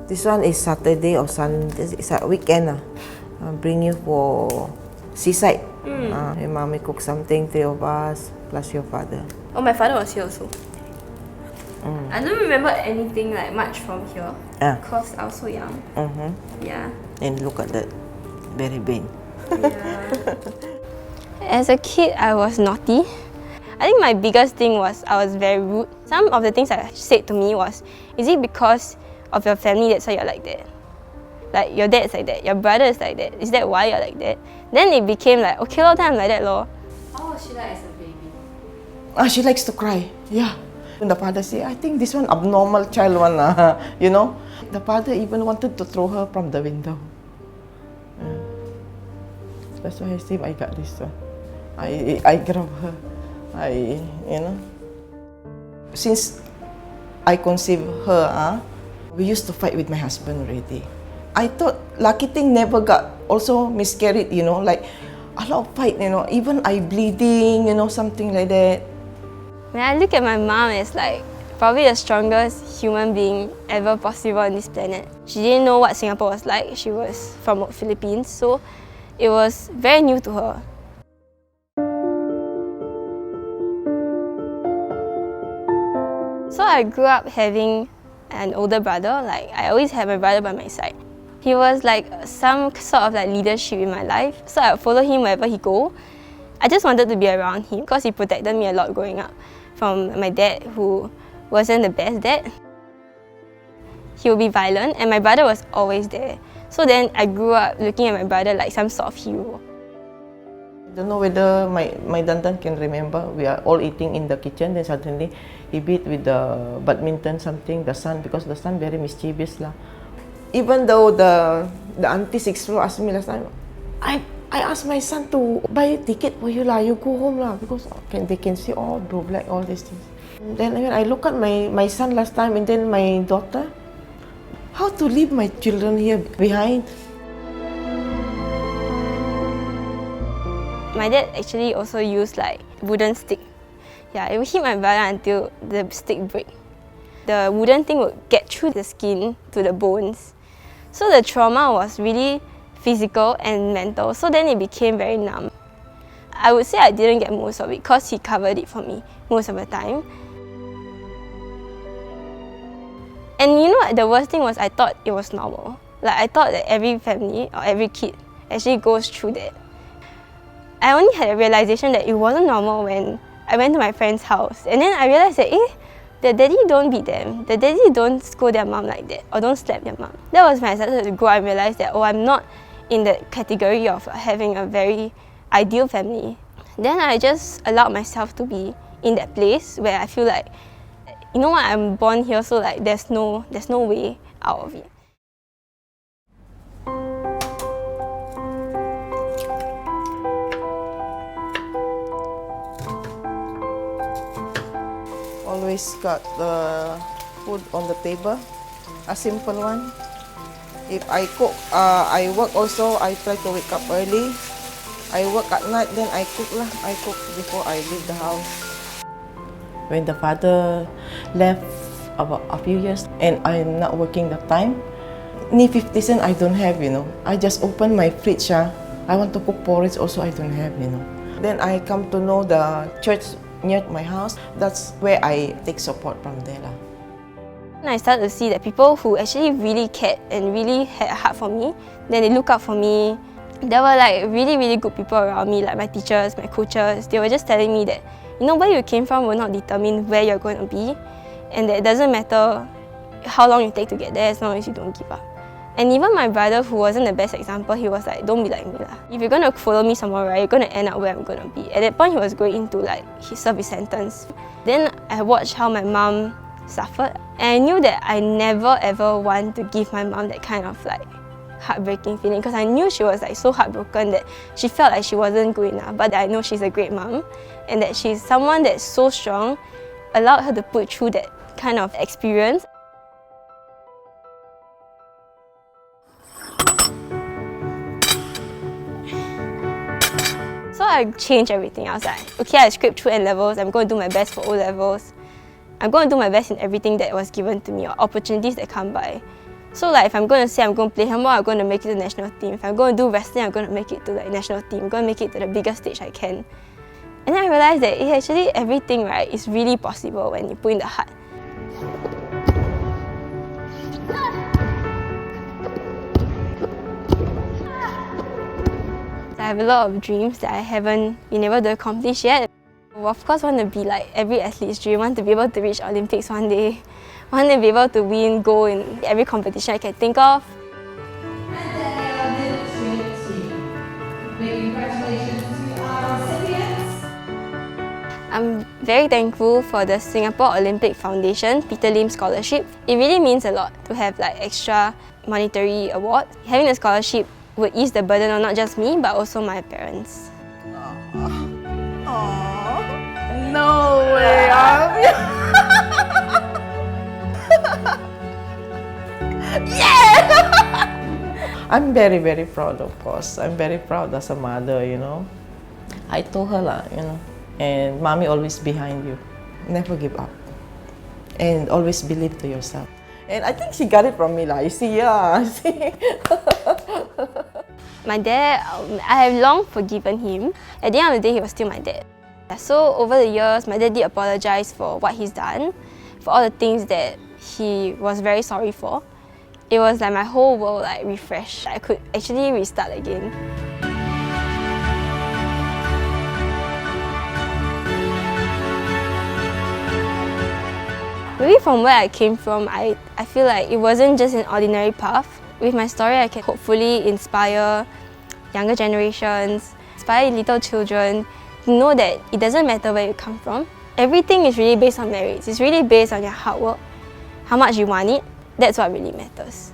This one is Saturday or Sunday. It's a weekend. I'll bring you for seaside. Your mommy cook something, 3 of us, plus your father. Oh, my father was here also. I don't remember anything like much from here because I was so young. Yeah. And look at that, very big. Yeah. As a kid, I was naughty. I think my biggest thing was I was very rude. Some of the things I said to me was, is it because of your family that's why you're like that? Like your dad's like that, your brother is like that. Is that why you're like that? Then it became like, okay, all the time I'm like that, lor. How was she like as a baby? She likes to cry, yeah. And the father say, I think this one abnormal child one, you know. The father even wanted to throw her from the window. That's why I say I got this one. I grab her. You know. Since I conceived her, we used to fight with my husband already. I thought lucky thing never got also miscarried, you know, like a lot of fight, you know, even I bleeding, you know, something like that. When I look at my mom, it's like probably the strongest human being ever possible on this planet. She didn't know what Singapore was like. She was from the Philippines, so it was very new to her. So I grew up having an older brother. Like I always had my brother by my side. He was like some sort of like leadership in my life. So I would follow him wherever he go. I just wanted to be around him because he protected me a lot growing up from my dad, who wasn't the best dad. He would be violent and my brother was always there. So then I grew up looking at my brother like some sort of hero. I don't know whether my Dantan can remember. We are all eating in the kitchen, then suddenly he beat with the badminton something, the son, because the son very mischievous lah. Even though the auntie 6th floor asked me last time, I asked my son to buy a ticket for you lah, you go home lah, because they can see all blue black, all these things. And then when I look at my son last time and then my daughter, how to leave my children here behind? My dad actually also used like wooden stick. Yeah, it would hit my brother until the stick break. The wooden thing would get through the skin to the bones. So the trauma was really physical and mental, so then it became very numb. I would say I didn't get most of it because he covered it for me most of the time. And you know what, the worst thing was I thought it was normal. Like I thought that every family or every kid actually goes through that. I only had a realization that it wasn't normal when I went to my friend's house, and then I realized that the daddy don't beat them, the daddy don't scold their mom like that, or don't slap their mom. That was when I started to grow up and realize that, oh, I'm not in the category of having a very ideal family. Then I just allowed myself to be in that place where I feel like, you know what, I'm born here, so like there's no way out of it. Always got the food on the table, a simple one. If I cook, I work also, I try to wake up early. I work at night, then I cook lah. I cook before I leave the house. When the father left about a few years and I'm not working that time, ni 50 cents I don't have, you know. I just open my fridge. I want to cook porridge also, I don't have, you know. Then I come to know the church near my house. That's where I take support from there lah. And I started to see that people who actually really cared and really had a heart for me, then they look out for me. There were like really, really good people around me, like my teachers, my coaches. They were just telling me that, you know, where you came from will not determine where you're going to be, and that it doesn't matter how long you take to get there as long as you don't give up. And even my brother, who wasn't the best example, he was like, don't be like me lah. If you're going to follow me somewhere, right, you're going to end up where I'm going to be. At that point, he was going into like his service sentence. Then I watched how my mom suffered, and I knew that I never ever want to give my mom that kind of like heartbreaking feeling, because I knew she was like so heartbroken that she felt like she wasn't good enough. But I know she's a great mom, and that she's someone that's so strong, allowed her to put through that kind of experience. So I changed everything. I was like, okay, I scraped through N-levels, I'm going to do my best for O-levels. I'm going to do my best in everything that was given to me, or opportunities that come by. So like if I'm going to say I'm going to play handball, I'm going to make it to the national team. If I'm going to do wrestling, I'm going to make it to the national team. I'm going to make it to the biggest stage I can. And then I realized that actually everything, right, is really possible when you put in the heart. I have a lot of dreams that I haven't been able to accomplish yet. Of course, I want to be like every athlete's dream. I want to be able to reach Olympics one day. I want to be able to win gold in every competition I can think of. And Danielle Lim team. Big congratulations to our recipients. I'm very thankful for the Singapore Olympic Foundation-Peter Lim scholarship. It really means a lot to have like extra monetary award. Having a scholarship would ease the burden on not just me but also my parents. No way, yeah! I'm very, very proud, of course. I'm very proud as a mother, you know. I told her, you know, and mommy always behind you. Never give up. And always believe to yourself. And I think she got it from me, you see, yeah, see. My dad, I have long forgiven him. At the end of the day, he was still my dad. So over the years, my dad did apologize for what he's done, for all the things that he was very sorry for. It was like my whole world like refreshed. I could actually restart again. Maybe from where I came from, I feel like it wasn't just an ordinary path. With my story, I can hopefully inspire younger generations, inspire little children to know that it doesn't matter where you come from. Everything is really based on merits. It's really based on your hard work, how much you want it. That's what really matters.